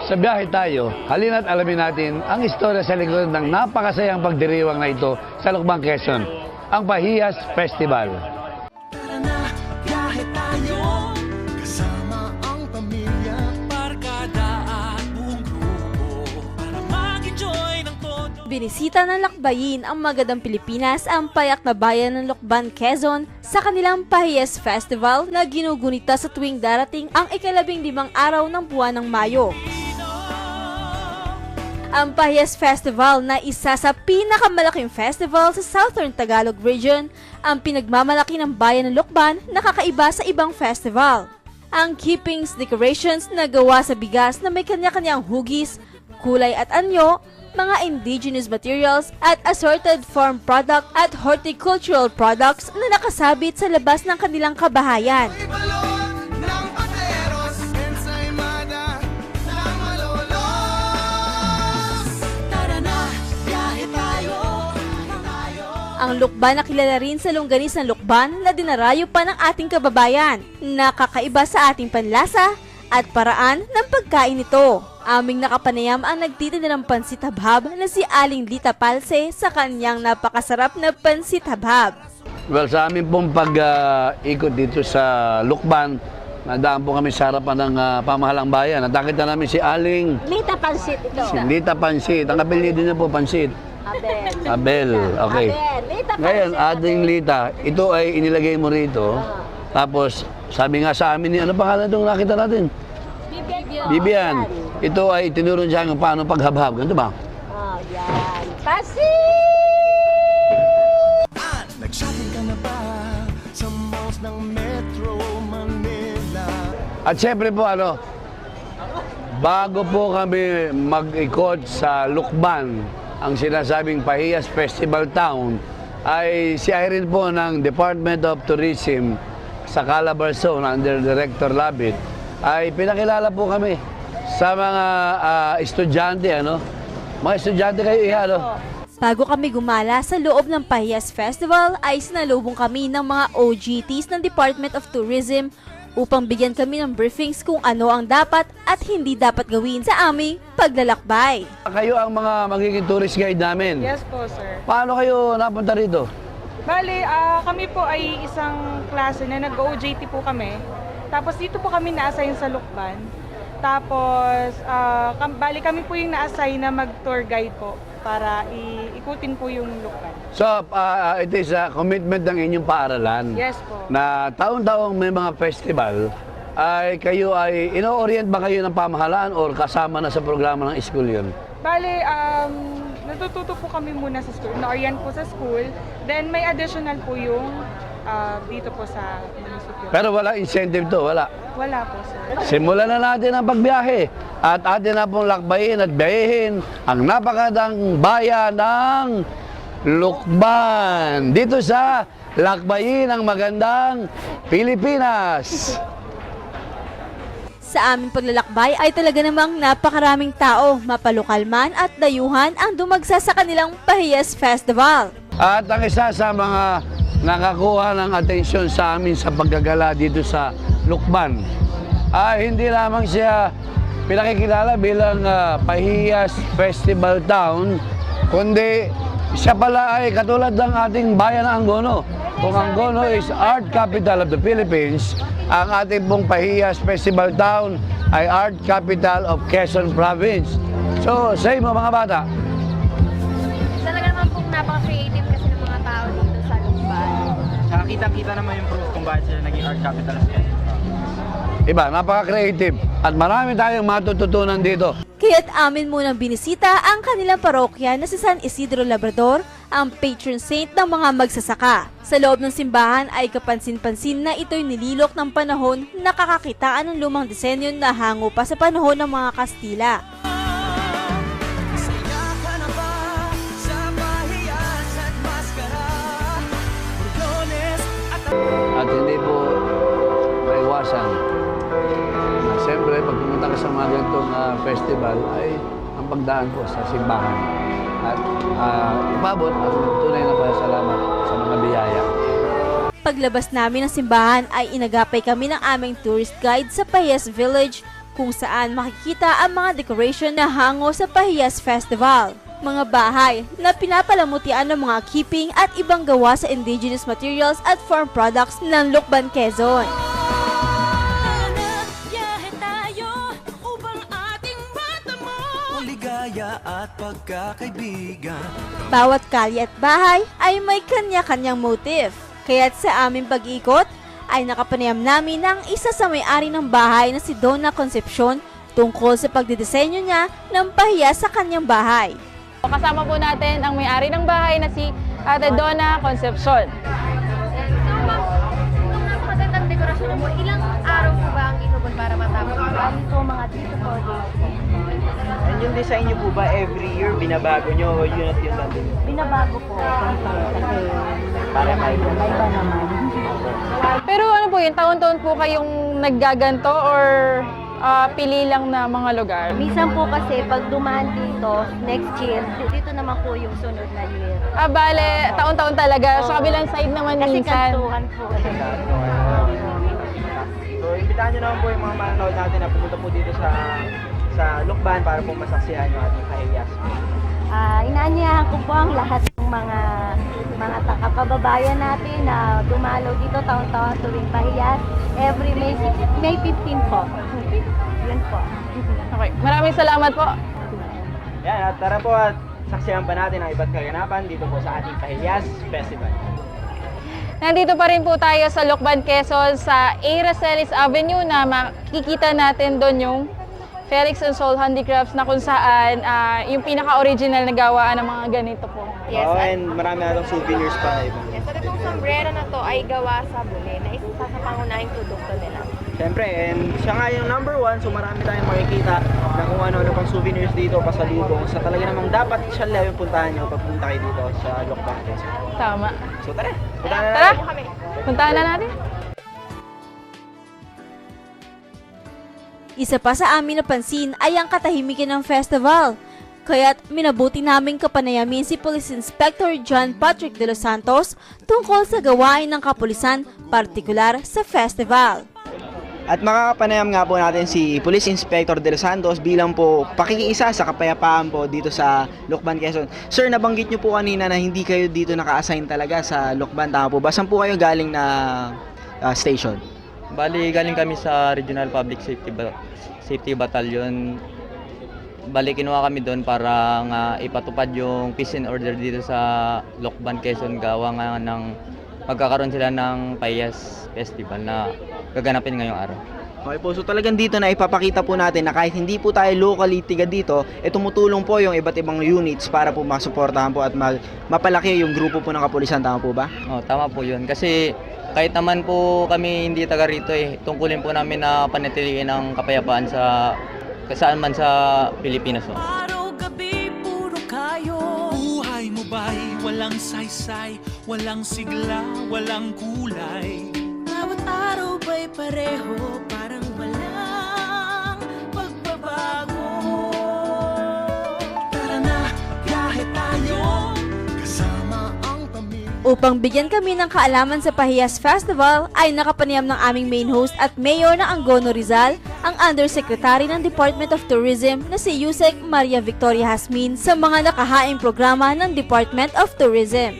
Sa biyahe tayo, halina't alamin natin ang istorya sa likod ng napakasayang pagdiriwang na ito sa Lucban, Quezon, ang Pahiyas Festival. Tara na, biyahe tayo, kasama ang pamilya, barkada at buong grupo, para mag-enjoy ng todo. Binisita ng lakbayin ang magandang Pilipinas ang payak na bayan ng Lucban, Quezon sa kanilang Pahiyas Festival na ginugunita sa tuwing darating ang ika-15 araw ng buwan ng Mayo. Ang Pahiyas Festival na isa sa pinakamalaking festival sa Southern Tagalog Region, ang pinagmamalaki ng bayan ng Lucban na kakaiba sa ibang festival. Ang keepings decorations na gawa sa bigas na may kanya-kanyang hugis, kulay at anyo, mga indigenous materials at assorted farm product at horticultural products na nakasabit sa labas ng kanilang kabahayan. Balon ng pateros, ensaymada ng malolos. Tara na, biyahe tayo. Ang Lucban na kilala rin sa longganis ng Lucban na dinarayo pa ng ating kababayan, nakakaiba sa ating panlasa at paraan ng pagkain nito. Aming nakapanayam ang nagtitinda ng pansit habhab na si Aling Lita Palse sa kanyang napakasarap na pansit habhab. Well, sa amin pong pag-ikot dito sa Lucban, nadaan po kami sa harapan ng pamahalang bayan. Nakita namin si Aling Lita Pansit ito. si Lita Pansit. Ang apelyido niya po, Pansit. Abel. Abel, okay. Abel. Lita Ngayon, Pansit. ating Lita, ito ay inilagay mo rito. Tapos, sabi nga sa amin, ano pangalan itong nakita natin? Bibian. Ito ay tinuro siya kung paano paghabhab. Ganito ba? Oh, yan. Pansit! Nag-shopping ka na ba sa malls ng Metro Manila? At syempre po, bago po kami mag-ikot sa Lucban, ang sinasabing Pahiyas Festival Town, ay si Irene po ng Department of Tourism sa Calabarzon under Director Labit, ay pinakilala po kami sa mga estudyante, Mga estudyante kayo, Bago kami gumala sa loob ng Pahiyas Festival ay sinalubong kami ng mga OGTs ng Department of Tourism upang bigyan kami ng briefings kung ano ang dapat at hindi dapat gawin sa aming paglalakbay. Kayo ang mga magiging tourist guide namin. Yes po, sir. Paano kayo napunta rito? Bali, kami po ay isang klase na nag-OJT po kami. Tapos dito po kami na-assign sa Lucban. Tapos, bali kami po yung na-assign na mag-tour guide po para ikutin po yung Lucban. So, it is a commitment ng inyong paaralan. Yes po. Na taon-taong may mga festival, ay kayo ay ino-orient ba kayo ng pamahalaan or kasama na sa programa ng school yun? Bali, natututo po kami muna sa school. Na-orient po sa school. Then may additional po yung dito po sa munisipyo. Pero wala incentive to, wala. Wala po, sir. Simulan na natin ang pagbiyahe at atin na pong lakbayin at biyahin ang napakadang bayan ng Lucban. Dito sa Lakbayin ang Magandang Pilipinas. Sa aming paglalakbay ay talaga namang napakaraming tao, mapalokal man at dayuhan ang dumagsa sa kanilang Pahiyas Festival. At ang isa sa mga nakakuha ng atensyon sa amin sa paggagala dito sa Lucban ay hindi lamang siya pinakikilala bilang Pahiyas Festival Town, kundi siya pala ay katulad ng ating bayan ng Angono. Kung Angono is Art Capital of the Philippines, ang ating pong Pahiyas Festival Town ay Art Capital of Quezon Province. So, say mo mga bata. Talaga naman pong napaka-creative kasi ng mga tao dito sa Lucban. Tsaka kitang-kita naman yung proof kung bakit sila naging art capital of Quezon. Iba, napaka-creative at marami tayong matututunan dito. Kaya't amin munang binisita ang kanilang parokya na si San Isidro Labrador, ang patron saint ng mga magsasaka. Sa loob ng simbahan ay kapansin-pansin na ito'y nililok ng panahon na nakakakitaan ng lumang disenyo na hango pa sa panahon ng mga Kastila. Saya ka na ba sa pahiyas at maskara? Bordones at At hindi po maiwasan na siyempre pag pumunta ka sa mga ganitong festival ay ang pagdaan po sa simbahan at ipabot ang tunay na pasasalamat sa mga biyaya. Paglabas namin ng simbahan ay inagapay kami ng aming tourist guide sa Pahiyas Village kung saan makikita ang mga decoration na hango sa Pahiyas Festival. Mga bahay na pinapalamutian ng mga keeping at ibang gawa sa indigenous materials at farm products ng Lucban, Quezon. Biyahe tayo upang ating matamo ligaya at pagkakaibigan. Bawat kalye at bahay ay may kanya-kanyang motif. Kaya't sa aming pag-ikot ay nakapanayam namin ng isa sa may-ari ng bahay na si Donna Concepcion tungkol sa pagdidisenyo niya ng pahiya sa kanyang bahay. Kasama po natin ang may-ari ng bahay na si Ate Donna Concepcion. So, ma'am, itong napakagandang dekorasyon mo, ilang araw po ba ang inubon para matapos? Ito mga 3 to 4 days. And yung design nyo po ba every year binabago nyo o yun at yun lang din? Binabago po kasi Para may iba naman. Pero ano po yun, taon-taon po kayong naggaganto or pili lang na mga lugar? Minsan po kasi pag dumaan dito, next year, dito naman po yung sunod na year. Bale, taon-taon talaga. Sa kabilang side naman Kasi minsan. kantuhan po. So, imbitahan nyo naman po yung mga manonood natin na pumunta po dito sa Lucban para po masaksihan yung ating Pahiyas. Inaanyayahan ko po ang lahat ng mga kababayan natin na dumalaw dito taon-taon tuwing Pahiyas. Every May 15 po. Yun po. Okay, maraming salamat po. Yan, at tara po at saksihan pa natin ang iba't kaganapan dito po sa ating Pahiyas Festival. Nandito pa rin po tayo sa Lucban, Quezon sa A. Racelis Avenue na makikita natin doon yung Felix and Sol Handicrafts na kung saan yung pinaka-original na gawaan ng mga ganito po. Yes, And marami na itong souvenirs pa. Yes, at itong sombrero na to ay gawa sa buli na isa sa pangunahing produkto nila. Siyempre, and siya nga yung number 1, so marami tayong makikita na kung ano-ano pang souvenirs dito, pasalubong. Sa talaga namang dapat siya lang yung puntahan nyo pag punta kayo dito sa Lucban, Quezon. Tama. So tara, puntahan na Tara, natin. puntahan na natin. Isa pa sa amin napansin ay ang katahimikan ng festival. Kaya't minabuti naming kapanayamin si Police Inspector John Patrick de los Santos tungkol sa gawain ng kapulisan, partikular sa festival. At makakapanayam nga po natin si Police Inspector de los Santos bilang po pakikiisa sa kapayapaan po dito sa Lucban, Quezon. Sir, nabanggit nyo po kanina na hindi kayo dito naka-assign talaga sa Lucban, tama po ba? Saan po kayo galing na station? Bali, galing kami sa Regional Public Safety Battalion. Bali, kinuha kami doon para nga ipatupad yung peace and order dito sa Lucban, Quezon. Gawa nga ng magkakaroon sila ng Pahiyas Festival na gaganapin ngayong araw. Okay po, so talagang dito na ipapakita po natin na kahit hindi po tayo locally tiga dito, tumutulong po yung iba't ibang units para po masuportahan po at mapalaki yung grupo po ng kapulisan, tama po ba? Oh, tama po yun. Kasi kahit naman po kami hindi taga rito tungkulin po namin na panatilihin ang kapayapaan sa saan man sa Pilipinas. Oh. Araw-gabi puro kayo. Buhay mo ba'y walang saysay, walang sigla, walang kulay? Bawat araw ba'y pareho, parang walang pagbabago? Tara na, biyahe tayo, kasama ang pamilya. Upang bigyan kami ng kaalaman sa Pahiyas Festival ay nakapanayam ng aming main host at mayor ng Angono Rizal, ang Undersecretary ng Department of Tourism na si Yusek Maria Victoria Hasmin sa mga nakahaing programa ng Department of Tourism.